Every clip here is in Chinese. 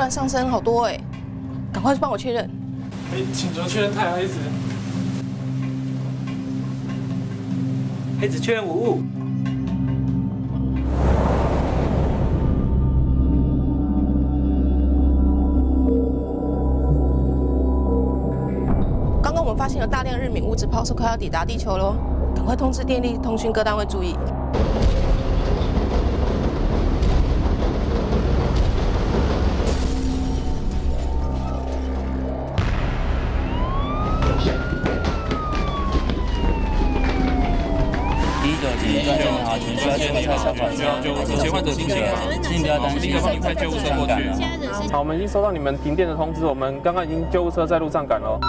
然上升好多哎，赶快去帮我确认。请求确认太阳黑子。黑子确认无误。刚刚我们发现有大量日冕物质抛射，快要抵达地球喽，赶快通知电力通讯各单位注意。 前患者清醒了，请不要担心，立刻帮您派救护车过去。好，我们已经收到你们停电的通知，我们刚刚已经救护车在路上赶了。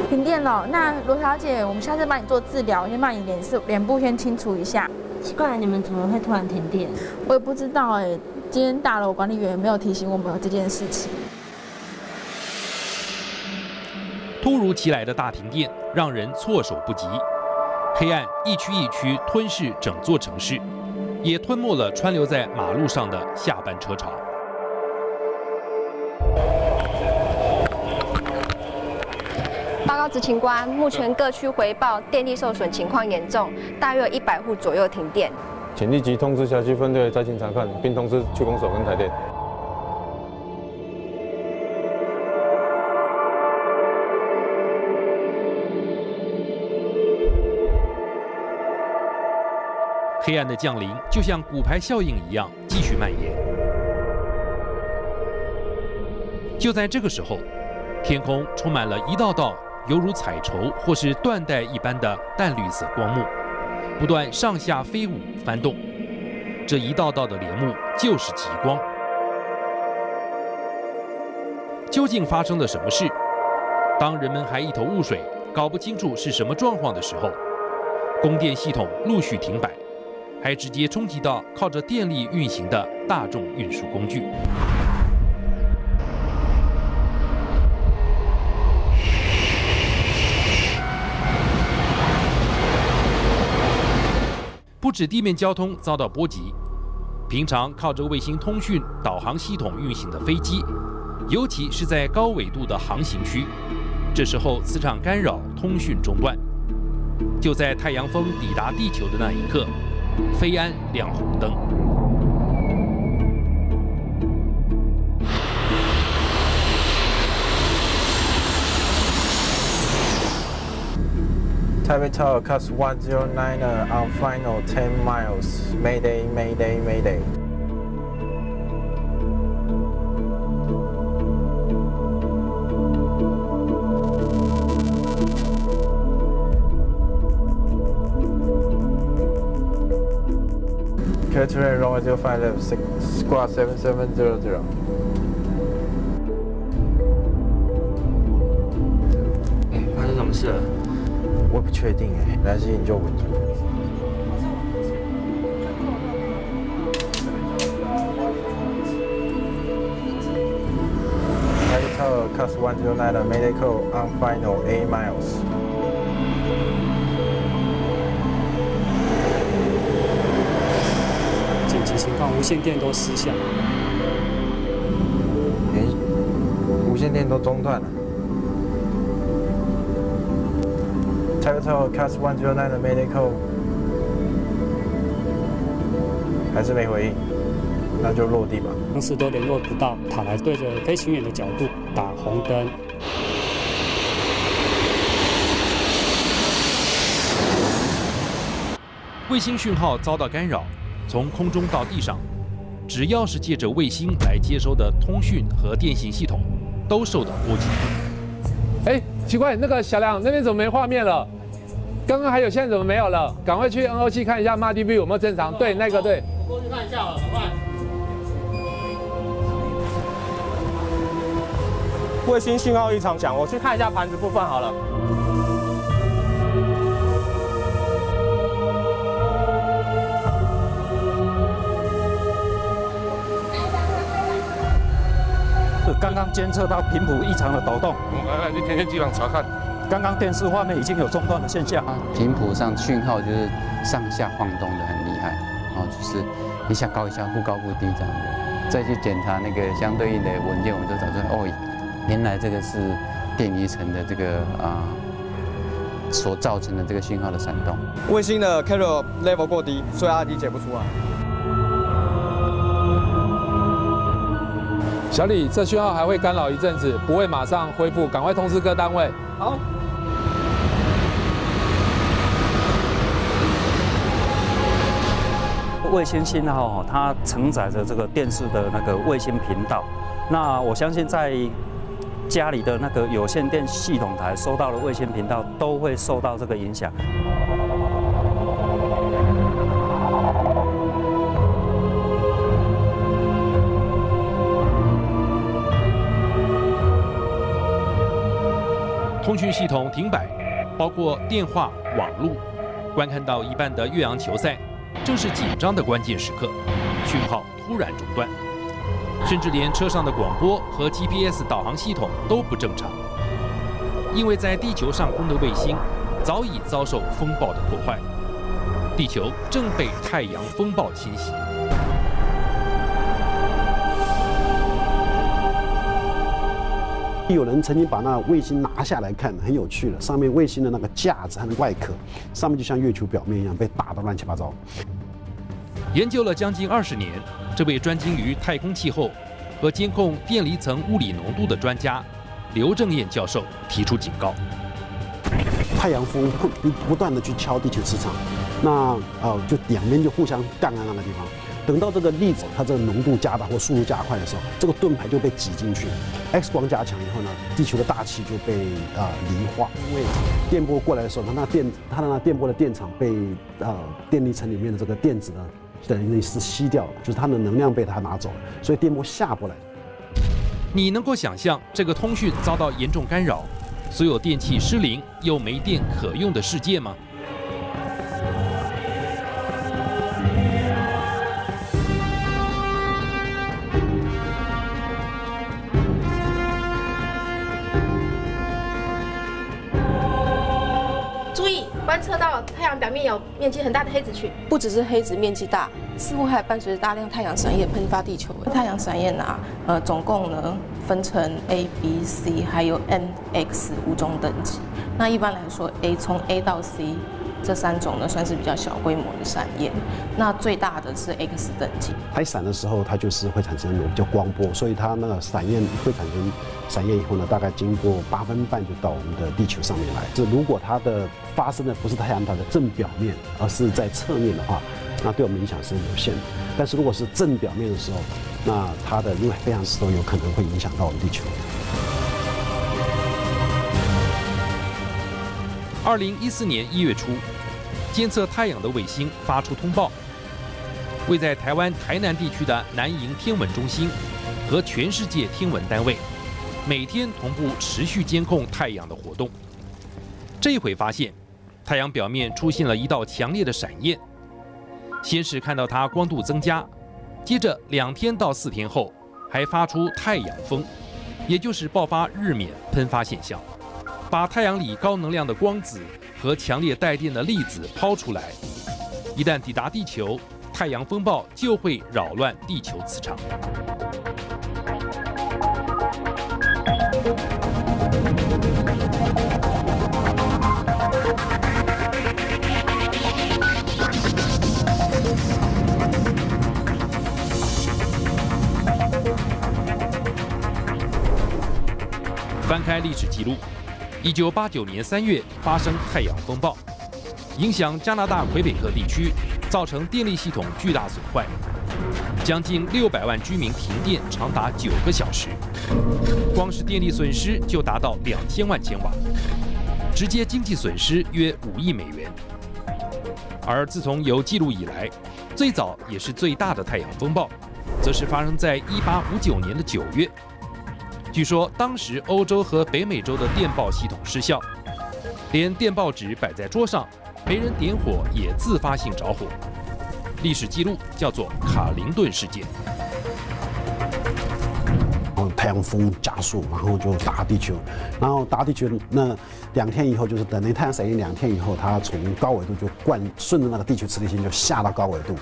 停电了，那罗小姐，我们下次帮你做治疗，先把你脸部先清除一下。奇怪，你们怎么会突然停电？我也不知道哎，今天大楼管理员没有提醒我们这件事情。突如其来的大停电让人措手不及，黑暗一区一区吞噬整座城市，也吞没了川流在马路上的下班车潮。 报告执勤官，目前各区回报电力受损情况严重，大约100户左右停电。请立即通知辖区分队再进查看，并通知区公所跟台电。黑暗的降临就像骨牌效应一样继续蔓延。就在这个时候，天空充满了一道道 犹如彩绸或是缎带一般的淡绿色光幕，不断上下飞舞翻动。这一道道的帘幕就是极光。究竟发生了什么事？当人们还一头雾水，搞不清楚是什么状况的时候，供电系统陆续停摆，还直接冲击到靠着电力运行的大众运输工具。 不止地面交通遭到波及，平常靠着卫星通讯导航系统运行的飞机，尤其是在高纬度的航行区，这时候磁场干扰，通讯中断。就在太阳风抵达地球的那一刻，飞安亮红灯。 Taipei Tower, Cast 109er on final 10 miles. Mayday, Mayday, Mayday. Clear terrain, runway 05 left, squad 7700. 发生什么事了？ 我不确定哎，没关系，你就稳住。Taipei Tower, Cast 109er, Mayday call on final 8 miles. 紧急情况，无线电都失效。无线电都中断了。 Taipei Tower, Cast 109er, Mayday call 还是没回应，那就落地吧。当时都联络不到，塔台对着飞行员的角度打红灯。卫星讯号遭到干扰，从空中到地上，只要是借着卫星来接收的通讯和电信系统，都受到波及。哎，奇怪，那个小梁那边怎么没画面了？刚刚还有，现在怎么没有了？赶快去 NOC 看一下 MADV 有没有正常。对，那个对。我过去看一下好了，快。卫星信号异常响，我去看一下盘子部分好了。刚刚监测到频谱异常的抖动，我们来去天线机房查看。刚刚电视画面已经有中断的现象，频谱上讯号就是上下晃动的很厉害，就是一下高一下忽高忽低这样的。再去检查那个相对应的文件，我们就找出来，哦，原来这个是电离层的这个所造成的这个讯号的闪动。卫星的 carrier level 过低，所以 RD 解不出来。小李，这讯号还会干扰一阵子，不会马上恢复，赶快通知各单位。好。卫星信号它承载着这个电视的那个卫星频道，那我相信在家里的那个有线电系统台收到的卫星频道都会受到这个影响。通讯系统停摆，包括电话、网路。观看到一半的越洋球赛，正是紧张的关键时刻，讯号突然中断，甚至连车上的广播和 GPS 导航系统都不正常。因为在地球上空的卫星早已遭受风暴的破坏，地球正被太阳风暴侵袭。有人曾经把那卫星拿下来看，很有趣的，上面卫星的那个架子和外壳，上面就像月球表面一样被打得乱七八糟。研究了将近20年，这位专精于太空气候和监控电离层物理浓度的专家刘正彦教授提出警告：太阳风会不断的去敲地球磁场，那就两边就互相干在那个地方。等到这个粒子它这个浓度加大或速度加快的时候，这个盾牌就被挤进去 ，X 光加强以后呢，地球的大气就被离化，因为电波过来的时候，它的那电波的电场被电离层里面的这个电子呢，等于是吸掉了，就是它的能量被它拿走了，所以电波下不来。你能够想象这个通讯遭到严重干扰，所有电器失灵又没电可用的世界吗？观测到太阳表面有面积很大的黑子群，不只是黑子面积大，似乎还伴随着大量太阳闪焰喷发地球。太阳闪焰总共呢分成 A、B、C 还有 N、X 5种等级。那一般来说从 A 到 C 这3种呢算是比较小规模的闪焰，那最大的是 X 等级。它闪的时候，它就是会产生叫光波，所以它那个闪焰会产生闪焰以后呢，大概经过8分半就到我们的地球上面来。这如果它的发生的不是太阳塔的正表面，而是在侧面的话，那对我们影响是有限的。但是如果是正表面的时候，那它的因为非常时候有可能会影响到我们地球。2014年1月初，监测太阳的卫星发出通报，位在台湾台南地区的南营天文中心和全世界天文单位每天同步持续监控太阳的活动。这一回发现，太阳表面出现了一道强烈的闪焰，先是看到它光度增加，接着2天到4天后还发出太阳风，也就是爆发日冕喷发现象，把太阳里高能量的光子和强烈带电的粒子抛出来。一旦抵达地球，太阳风暴就会扰乱地球磁场。翻开历史记录，1989年3月发生太阳风暴，影响加拿大魁北克地区，造成电力系统巨大损坏，将近600万居民停电长达9个小时，光是电力损失就达到2000万千瓦，直接经济损失约5亿美元。而自从有记录以来，最早也是最大的太阳风暴，则是发生在1859年的9月。据说当时欧洲和北美洲的电报系统失效，连电报纸摆在桌上，没人点火也自发性着火。历史记录叫做卡林顿事件。太阳风加速，然后就打地球，然后打地球那2天以后，就是等于太阳闪焰2天以后，它从高纬度就顺着那个地球磁力线就下到高纬度。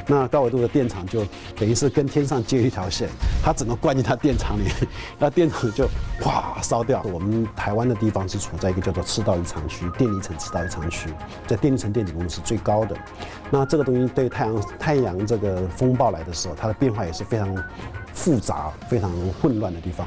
那高纬度的电场就等于是跟天上接一条线，它整个灌进它电场里，那电场就哗烧掉。我们台湾的地方是处在一个叫做赤道异常区，电离层赤道异常区，在电离层电子功率是最高的。那这个东西对太阳这个风暴来的时候，它的变化也是非常复杂、非常混乱的地方。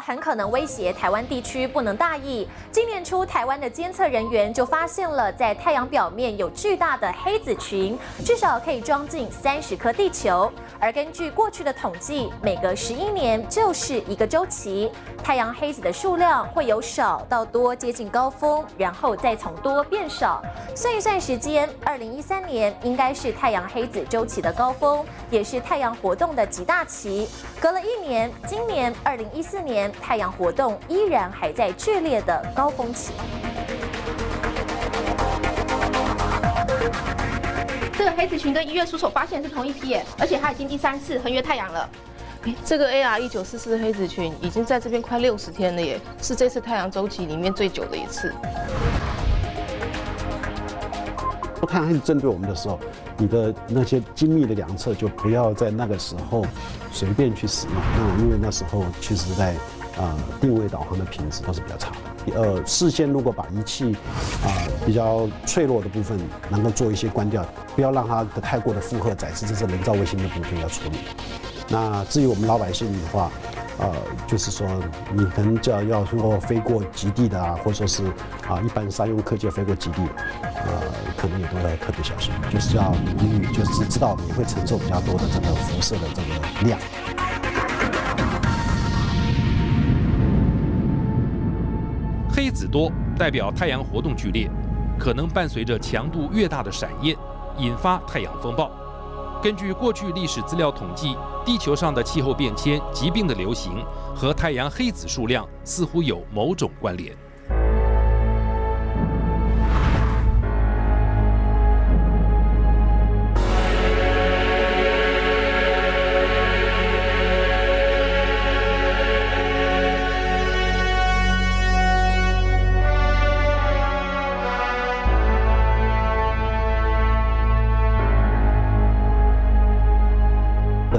很可能威胁台湾地区，不能大意。今年初，台湾的监测人员就发现了在太阳表面有巨大的黑子群，至少可以装进30颗地球。而根据过去的统计，每隔11年就是一个周期，太阳黑子的数量会由少到多接近高峰，然后再从多变少。算一算时间，2013年应该是太阳黑子周期的高峰，也是太阳活动的极大期。隔了1年，今年2014年。太阳活动依然还在剧烈的高峰期。这个黑子群跟1月初所发现是同一批耶，而且它已经第3次横越太阳了。这个 AR1944黑子群已经在这边快60天了耶，是这次太阳周期里面最久的一次。太阳黑子针对我们的时候，你的那些精密的量测就不要在那个时候随便去使用。那因为那时候其实在定位导航的品质都是比较差的。事先如果把仪器比较脆弱的部分能够做一些关掉，不要让它的太过的负荷载，这是人造卫星的部分要处理。那至于我们老百姓的话，就是说你可能要说飞过极地的或者说是一般商用客机飞过极地，可能也都要特别小心，就是要就是知道你会承受比较多的这个辐射的这个量。黑子多代表太阳活动剧烈，可能伴随着强度越大的闪焰，引发太阳风暴。根据过去历史资料统计，地球上的气候变迁、疾病的流行和太阳黑子数量似乎有某种关联。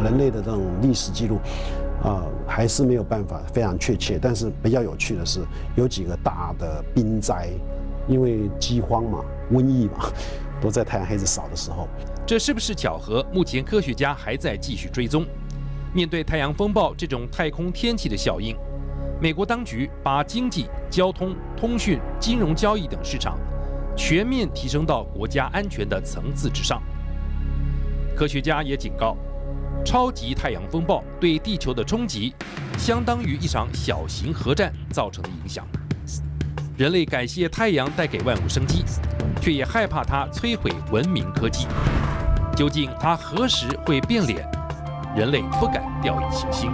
人类的这种历史记录，还是没有办法非常确切。但是比较有趣的是，有几个大的冰灾，因为饥荒嘛、瘟疫嘛，都在太阳黑子少的时候。这是不是巧合？目前科学家还在继续追踪。面对太阳风暴这种太空天气的效应，美国当局把经济、交通、通讯、金融交易等市场全面提升到国家安全的层次之上。科学家也警告，超级太阳风暴对地球的冲击，相当于一场小型核战造成的影响。人类感谢太阳带给万物生机，却也害怕它摧毁文明科技。究竟它何时会变脸？人类不敢掉以轻心。